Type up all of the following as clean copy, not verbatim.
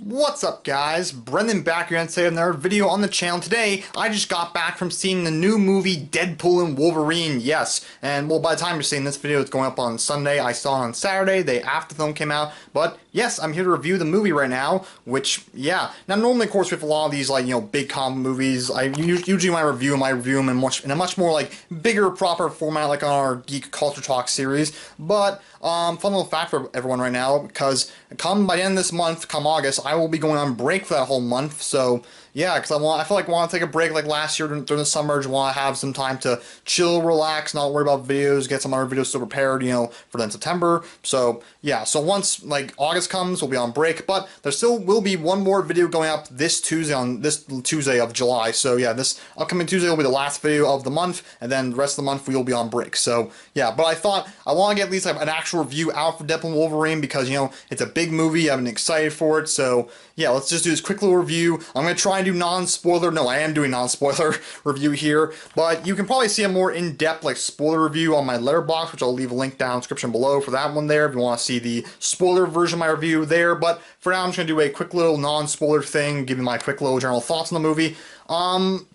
What's up, guys? Brendan back here and say another video on the channel. Today, I just got back from seeing the new movie Deadpool and Wolverine. Yes, and well, by the time you're seeing this video, it's going up on Sunday. I saw it on Saturday, the day after the film came out. But yes, I'm here to review the movie right now. Which, yeah. Now, normally, of course, with a lot of these big comic movies, usually when I review them in a much more bigger, proper format, like on our Geek Culture Talk series. But fun little fact for everyone right now, because by the end of this month, come August, I will be going on break for that whole month. So yeah, because I feel like I want to take a break like last year during the summer. Just want to have some time to chill, relax, not worry about videos, get some other videos still prepared, for then September. So yeah, so once August comes, we'll be on break. But there still will be one more video going up this Tuesday of July. So yeah, this upcoming Tuesday will be the last video of the month, and then the rest of the month we will be on break. So yeah, but I thought I want to get at least an actual review out for Deadpool and Wolverine because it's a big movie. I've been excited for it. So yeah, let's just do this quick little review. I'm gonna try and do non-spoiler. No, I am doing non-spoiler review here, but you can probably see a more in-depth spoiler review on my letterbox, which I'll leave a link down in the description below for that one there if you want to see the spoiler version of my review there. But for now, I'm just gonna do a quick little non-spoiler thing, give you my quick little general thoughts on the movie.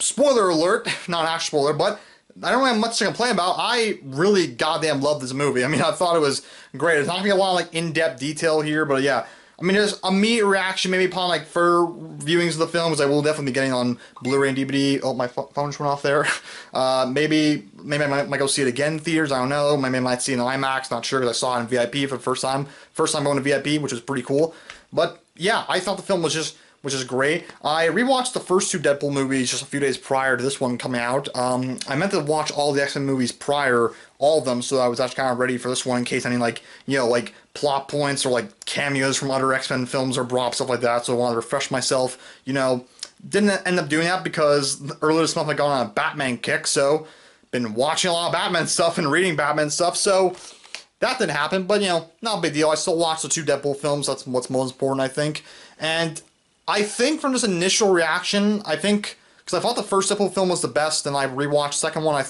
Spoiler alert, not actual spoiler, but I don't have much to complain about. I really goddamn love this movie. I mean, I thought it was great. There's not gonna be a lot of in-depth detail here, but yeah. I mean, there's immediate reaction maybe upon further viewings of the film, because I will definitely be getting on Blu-ray and DVD. Oh, my phone just went off there. Maybe I might go see it again in theaters. I don't know. Maybe I might see it in IMAX. Not sure, because I saw it in VIP for the first time. First time going to VIP, which was pretty cool. But yeah, I thought the film was just great. I rewatched the first two Deadpool movies just a few days prior to this one coming out. I meant to watch all the X-Men movies prior, all of them, so I was actually kind of ready for this one in case any plot points or cameos from other X-Men films are brought up, stuff like that. So I wanted to refresh myself. Didn't end up doing that because earlier this month I got on a Batman kick, so been watching a lot of Batman stuff and reading Batman stuff, so that didn't happen. But not a big deal. I still watched the two Deadpool films. That's what's most important, I think. And I think from this initial reaction, because I thought the first Deadpool film was the best, and I rewatched the second one, at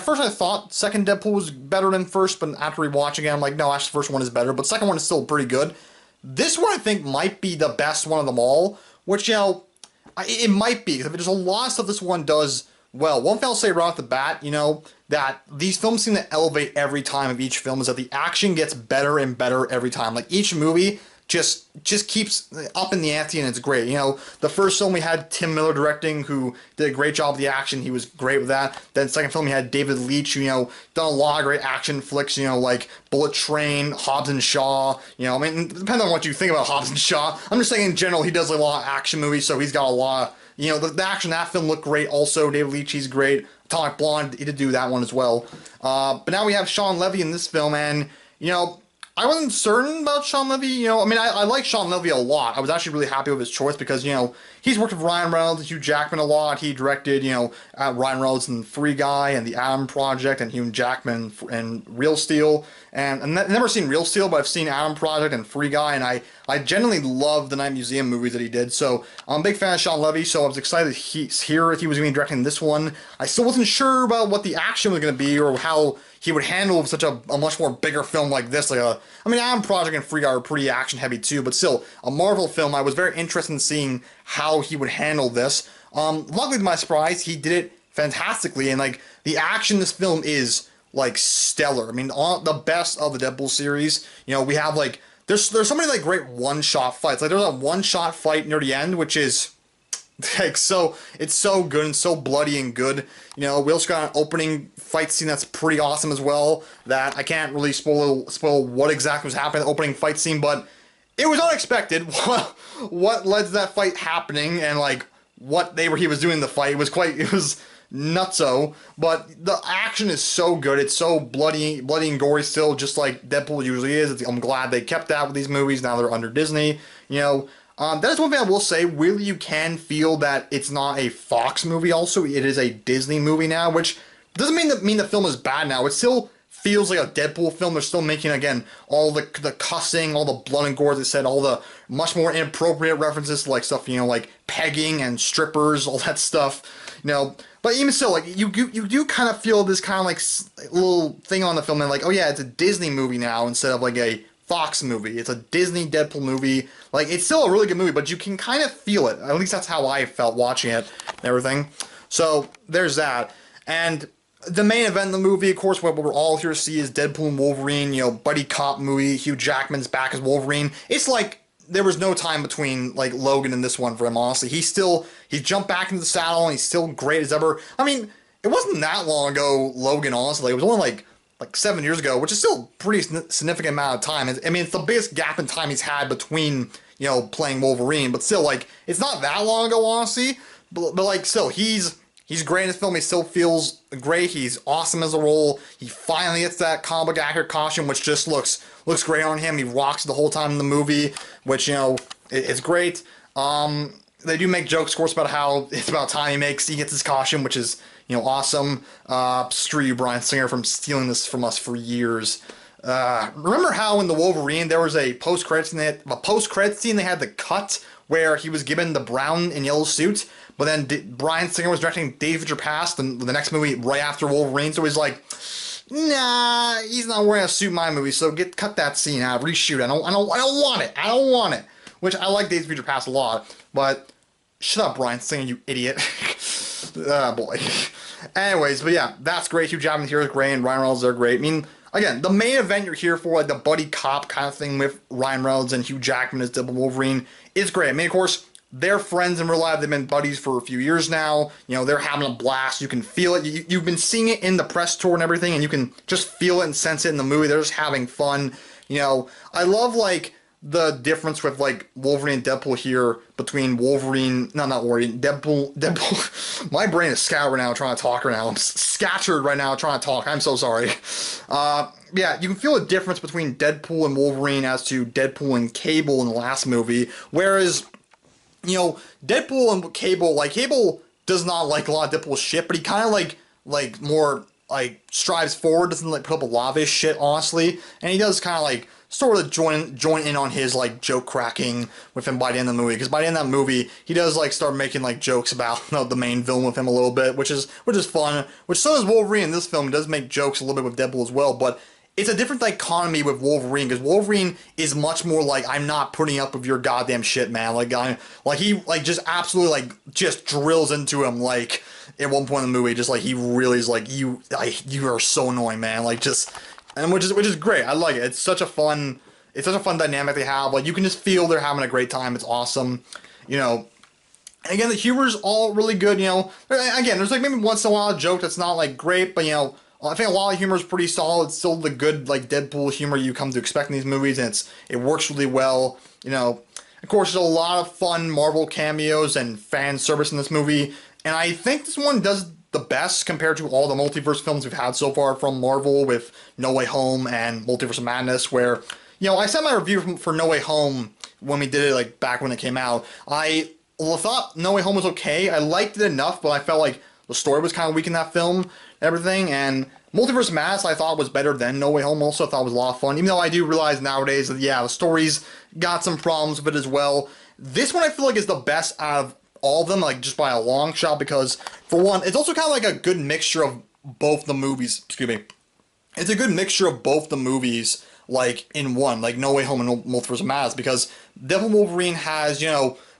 first I thought second Deadpool was better than first, but after rewatching it, I'm like, no, actually the first one is better, but the second one is still pretty good. This one I think might be the best one of them all, which, it might be, because there's a lot of stuff this one does well. One thing I'll say right off the bat, that these films seem to elevate every time of each film, is that the action gets better and better every time. Each movie just keeps up in the ante, and it's great. The first film we had Tim Miller directing, who did a great job with the action. He was great with that. Then second film we had David Leitch, who, done a lot of great action flicks, like Bullet Train, Hobbs and Shaw. I mean, depending on what you think about Hobbs and Shaw. I'm just saying in general, he does a lot of action movies, so he's got a lot of, the action in that film looked great also. David Leitch, he's great. Atomic Blonde, he did do that one as well. But now we have Sean Levy in this film, and, I wasn't certain about Sean Levy, I mean, I like Sean Levy a lot. I was actually really happy with his choice because, he's worked with Ryan Reynolds and Hugh Jackman a lot. He directed, Ryan Reynolds in Free Guy and The Adam Project and Hugh Jackman and Real Steel. And I've never seen Real Steel, but I've seen Adam Project and Free Guy, and I genuinely love the Night Museum movies that he did. So I'm a big fan of Sean Levy, so I was excited he was going to be directing this one. I still wasn't sure about what the action was going to be or how he would handle such a much more bigger film like this. I mean, Adam Project and Free Guy are pretty action heavy too, but still, a Marvel film. I was very interested in seeing how he would handle this. Luckily, to my surprise, he did it fantastically, and the action in this film is stellar. I mean, the best of the Deadpool series. We have there's so many great one-shot fights. There's a one-shot fight near the end, which is it's so good and so bloody and good. We also got an opening fight scene that's pretty awesome as well, that I can't really spoil what exactly was happening in the opening fight scene, but it was unexpected what led to that fight happening, and he was doing in the fight. It was nutso, but the action is so good. It's so bloody and gory still, just like Deadpool usually is. I'm glad they kept that with these movies. Now they're under Disney. That is one thing I will say. Really, you can feel that it's not a Fox movie. Also, it is a Disney movie now, which doesn't mean the film is bad now. It still feels like a Deadpool film. They're still making, again, all the cussing, all the blood and gore, as I said, all the much more inappropriate references to stuff, like pegging and strippers, all that stuff, But even still, you do kind of feel this kind of little thing on the film, and oh yeah, it's a Disney movie now instead of a Fox movie. It's a Disney Deadpool movie. Like, it's still a really good movie, but you can kind of feel it. At least that's how I felt watching it and everything. So, there's that. And the main event in the movie, of course, what we're all here to see is Deadpool and Wolverine, buddy cop movie. Hugh Jackman's back as Wolverine. It's like there was no time between, like, Logan and this one for him, honestly. He jumped back into the saddle and he's still great as ever. I mean, it wasn't that long ago, Logan, honestly. It was only like 7 years ago, which is still a pretty significant amount of time. I mean, it's the biggest gap in time he's had between, playing Wolverine, but still, like, it's not that long ago, honestly. But like, still, he's great in this film. He still feels great. He's awesome as a role. He finally gets that comic book accurate costume, which just looks great on him. He rocks the whole time in the movie, which, it's great. They do make jokes, of course, about how it's about time he gets his costume, which is, awesome. Screw you, Bryan Singer, from stealing this from us for years. Remember how in the Wolverine there was a post-credit scene they had the cut where he was given the brown and yellow suit, but then Bryan Singer was directing Days of Future Past, the next movie right after Wolverine, so he's like, nah, he's not wearing a suit in my movie, so cut that scene out, reshoot. I don't want it. I don't want it. Which I like Days of Future Past a lot, but shut up, Bryan Singer, you idiot. Boy. Anyways, but yeah, that's great. Hugh Jackman here is great, and Ryan Reynolds are great. I mean, again, the main event you're here for, like the buddy cop kind of thing with Ryan Reynolds and Hugh Jackman as Deadpool Wolverine, is great. I mean, of course, they're friends in real life. They've been buddies for a few years now. They're having a blast. You can feel it. You've been seeing it in the press tour and everything, and you can just feel it and sense it in the movie. They're just having fun. I love, like, the difference with, like, Wolverine and Deadpool here between Wolverine, no, not Wolverine, Deadpool, my brain is scattered right now trying to talk right now, I'm scattered right now trying to talk, I'm so sorry. Yeah, you can feel the difference between Deadpool and Wolverine as to Deadpool and Cable in the last movie, whereas, Deadpool and Cable does not like a lot of Deadpool's shit, but he kind of, like, more, like, strives forward, doesn't, like, put up a lot of his shit, honestly, and he does kind of, like, sort of join in on his, like, joke cracking with him by the end of the movie, because by the end of that movie, he does, like, start making, like, jokes about the main villain with him a little bit, which is fun, which so does Wolverine in this film. He does make jokes a little bit with Deadpool as well, but it's a different dichotomy with Wolverine, because Wolverine is much more like, I'm not putting up with your goddamn shit, man, he just absolutely, like, just drills into him, like, at one point in the movie, just, like, he really is like, you are so annoying, man, like, just... And which is great. I like it. It's such a fun dynamic they have. Like, you can just feel they're having a great time. It's awesome. And again, the humor's all really good. Again, there's like maybe once in a while a joke that's not like great, but I think a lot of humor is pretty solid. It's still the good, like, Deadpool humor you come to expect in these movies, and it works really well. Of course, there's a lot of fun Marvel cameos and fan service in this movie, and I think this one does the best compared to all the multiverse films we've had so far from Marvel with No Way Home and Multiverse of Madness, where, I sent my review for No Way Home when we did it, like, back when it came out. I thought No Way Home was okay. I liked it enough, but I felt like the story was kind of weak in that film and everything, and Multiverse of Madness I thought was better than No Way Home also. I thought it was a lot of fun, even though I do realize nowadays that, yeah, the story's got some problems with it as well. This one I feel like is the best out of all of them, like, just by a long shot, because, for one, it's also kind of like a good mixture of both the movies, it's a good mixture of both the movies, like, in one, like, No Way Home and Multiverse of Madness, because Deadpool Wolverine has,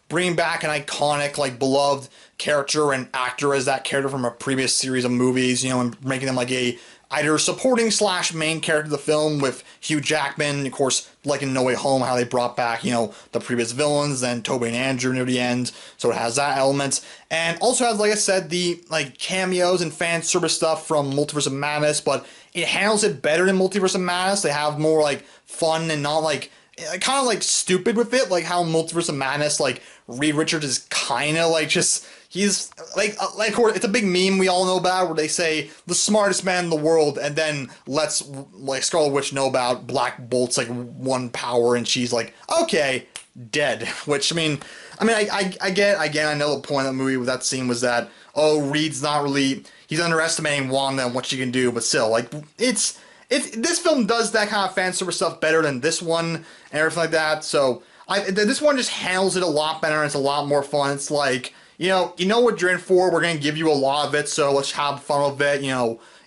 bringing back an iconic, like, beloved character and actor as that character from a previous series of movies, and making them, like, a either supporting / main character of the film with Hugh Jackman, of course, like in No Way Home, how they brought back, the previous villains, then Tobey and Andrew near the end, so it has that element, and also has, like I said, the, like, cameos and fan service stuff from Multiverse of Madness, but it handles it better than Multiverse of Madness. They have more, like, fun and not, like, kind of, like, stupid with it, like how Multiverse of Madness, like, Reed Richards is kind of, like, just... He's, like, it's a big meme we all know about, where they say, the smartest man in the world, and then lets, like, Scarlet Witch know about Black Bolt's, like, one power, and she's like, okay, dead. Which, I get, again, I know the point of the movie with that scene was that, oh, Reed's not really, he's underestimating Wanda and what she can do, but still, like, this film does that kind of fan service stuff better than this one, and everything like that, so, this one just handles it a lot better, and it's a lot more fun. It's like, you know what you're in for, we're going to give you a lot of it, so let's have fun with it,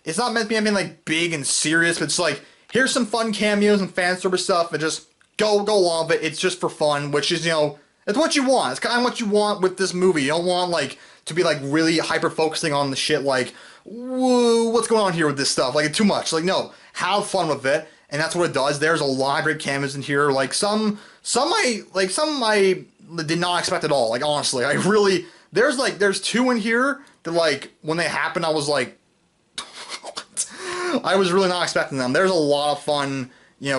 it's not meant to be anything, like, big and serious, but it's like, here's some fun cameos and fan service stuff, and just go along with it. It's just for fun, which is, it's what you want. It's kind of what you want with this movie. You don't want, like, to be, like, really hyper-focusing on the shit, like, whoa, what's going on here with this stuff? Like, too much. Like, no, have fun with it, and that's what it does. There's a lot of great cameos in here. Like, some I did not expect at all. Like, honestly, I really, there's two in here that, like, when they happened, I was like, I was really not expecting them. There's a lot of fun,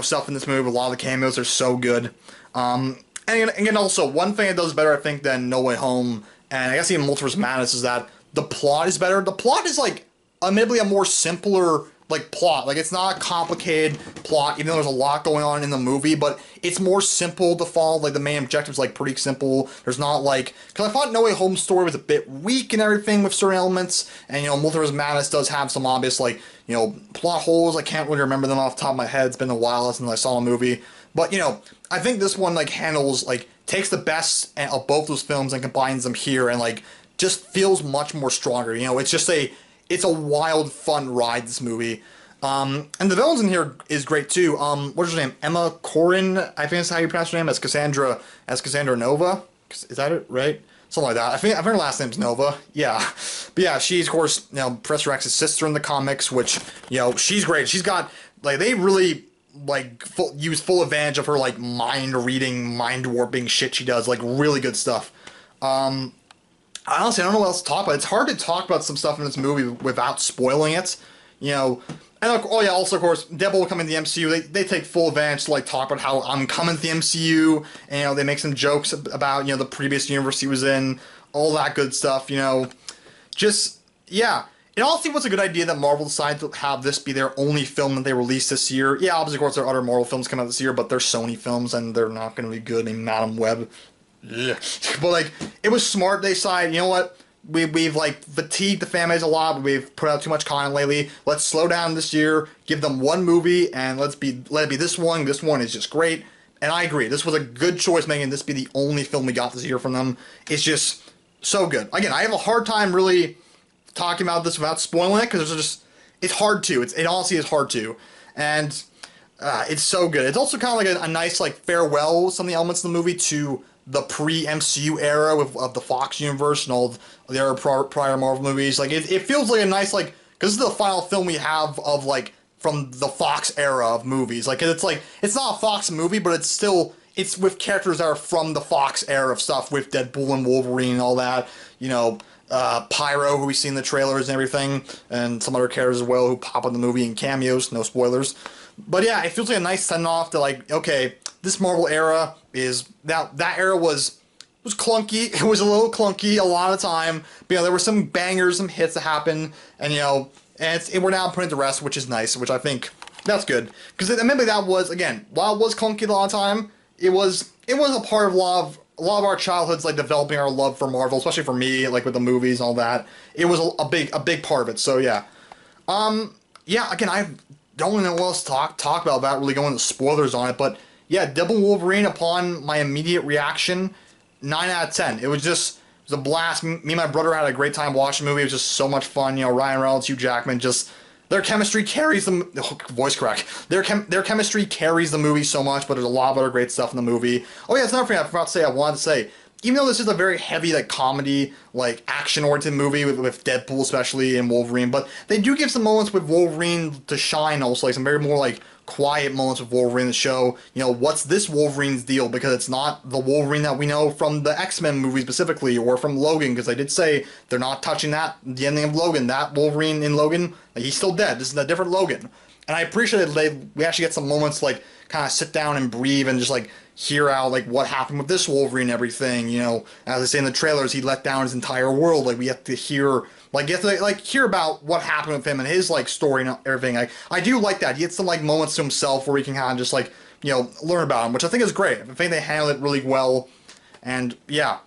stuff in this movie. A lot of the cameos are so good. And again, also, one thing it does better, I think, than No Way Home, and I guess even Multiverse of Madness, is that the plot is better. The plot is, like, admittedly a more simpler, like, plot. Like, it's not a complicated plot, even though there's a lot going on in the movie, but it's more simple to follow. Like, the main objective's, like, pretty simple. There's not, like, because I thought No Way Home's story was a bit weak and everything with certain elements, and, Multiverse of Madness does have some obvious, like, plot holes. I can't really remember them off the top of my head. It's been a while since I saw the movie. But, I think this one, like, handles, like, takes the best of both those films and combines them here, and, like, just feels much more stronger. It's just it's a wild, fun ride, this movie. And the villains in here is great, too. What's her name? Emma Corrin, I think that's how you pronounce her name, as Cassandra Nova. Is that it, right? Something like that. I think her last name's Nova. Yeah. But yeah, she's, of course, Professor X's sister in the comics, which, she's great. She's got, like, they really, like, use full advantage of her, like, mind-reading, mind-warping shit she does. Like, really good stuff. Honestly, I don't know what else to talk about. It's hard to talk about some stuff in this movie without spoiling it. And also, of course, Deadpool coming to the MCU, they take full advantage to, like, talk about how I'm coming to the MCU, and, they make some jokes about, the previous universe he was in, all that good stuff, just, yeah. It honestly was a good idea that Marvel decided to have this be their only film that they released this year. Yeah, obviously, of course, there are other Marvel films coming out this year, but they're Sony films, and they're not going to be good. I mean, Madam Web. Ugh. But, like, it was smart. They decided, you know what? We've like fatigued the fan base a lot. We've put out too much content lately. Let's slow down this year. Give them one movie and let it be this one. This one is just great. And I agree. This was a good choice making this be the only film we got this year from them. It's just so good. Again, I have a hard time really talking about this without spoiling it because it's hard to. It honestly is hard to. And it's so good. It's also kind of like a nice like farewell some of the elements of the movie to the pre-MCU era of the Fox universe and all the other prior Marvel movies. Like, it feels like a nice, like, because this is the final film we have of, like, from the Fox era of movies. Like, it's not a Fox movie, but it's with characters that are from the Fox era of stuff, with Deadpool and Wolverine and all that, Pyro, who we see in the trailers and everything, and some other characters as well who pop in the movie in cameos, no spoilers. But yeah, it feels like a nice send-off to, like, okay, this Marvel era is, that era was clunky. It was a little clunky a lot of the time, but there were some bangers, some hits that happened, and and we're now putting it to rest, which is nice, which I think that's good. Because admittedly that was, again, while it was clunky a lot of the time, it was a part of a lot of our childhoods, like developing our love for Marvel, especially for me, like with the movies and all that. It was a big part of it. So yeah, yeah. Again, I don't really know what else to talk about without really going into spoilers on it, but yeah, Deadpool Wolverine. Upon my immediate reaction, 9 out of 10. It was a blast. Me and my brother had a great time watching the movie. It was just so much fun. Ryan Reynolds, Hugh Jackman, just their chemistry carries them. Oh, voice crack. Their chemistry carries the movie so much. But there's a lot of other great stuff in the movie. Oh yeah, it's another thing I forgot to say. I wanted to say, even though this is a very heavy like comedy, like action-oriented movie with Deadpool especially and Wolverine, but they do give some moments with Wolverine to shine. Also, like some very more like quiet moments with Wolverine that show, what's this Wolverine's deal, because it's not the Wolverine that we know from the X-Men movie specifically, or from Logan, because I did say they're not touching that, the ending of Logan, that Wolverine in Logan, like, he's still dead. This is a different Logan. And I appreciate that we actually get some moments, like, kind of sit down and breathe and just, like, hear out, like, what happened with this Wolverine and everything, as I say in the trailers, he let down his entire world, like, we have to hear, like, you have to, like, hear about what happened with him and his, like, story and everything. Like, I do like that. He gets some, like, moments to himself where he can kind of just, like, learn about him, which I think is great. I think they handle it really well, and, yeah.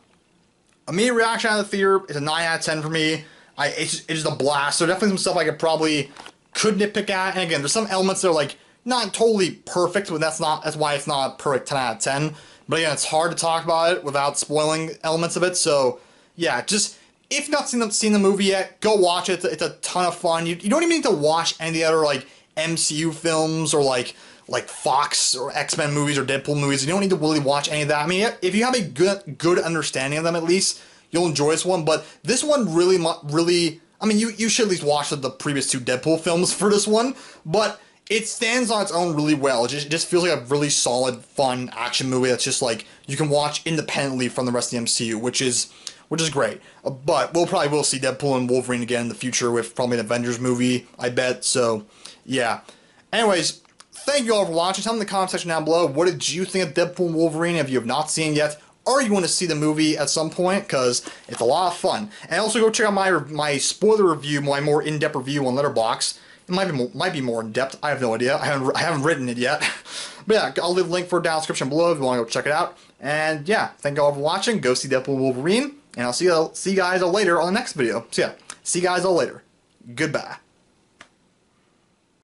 Immediate reaction out of the theater is a 9 out of 10 for me. It's just a blast. So definitely some stuff I could nitpick at, and again, there's some elements that are, like, not totally perfect, but that's why it's not a perfect 10 out of 10. But again, it's hard to talk about it without spoiling elements of it, so, yeah, just, if you've not seen the movie yet, go watch it. It's a ton of fun. You don't even need to watch any other, like, MCU films or like Fox or X-Men movies or Deadpool movies. You don't need to really watch any of that. I mean, if you have a good understanding of them at least, you'll enjoy this one. But this one really, I mean, you should at least watch the previous 2 Deadpool films for this one. But it stands on its own really well. It just feels like a really solid, fun action movie that's just like you can watch independently from the rest of the MCU, which is great. But we'll probably see Deadpool and Wolverine again in the future with probably an Avengers movie, I bet. So, yeah. Anyways, thank you all for watching. Tell me in the comment section down below, what did you think of Deadpool and Wolverine if you have not seen it yet, or you want to see the movie at some point, because it's a lot of fun. And also go check out my spoiler review, my more in-depth review on Letterboxd. It might be more in-depth. I have no idea. I haven't written it yet. But yeah, I'll leave a link for it down in the description below if you want to go check it out. And yeah, thank you all for watching. Go see Deadpool Wolverine. And I'll see you guys all later on the next video. So yeah, see you guys all later. Goodbye.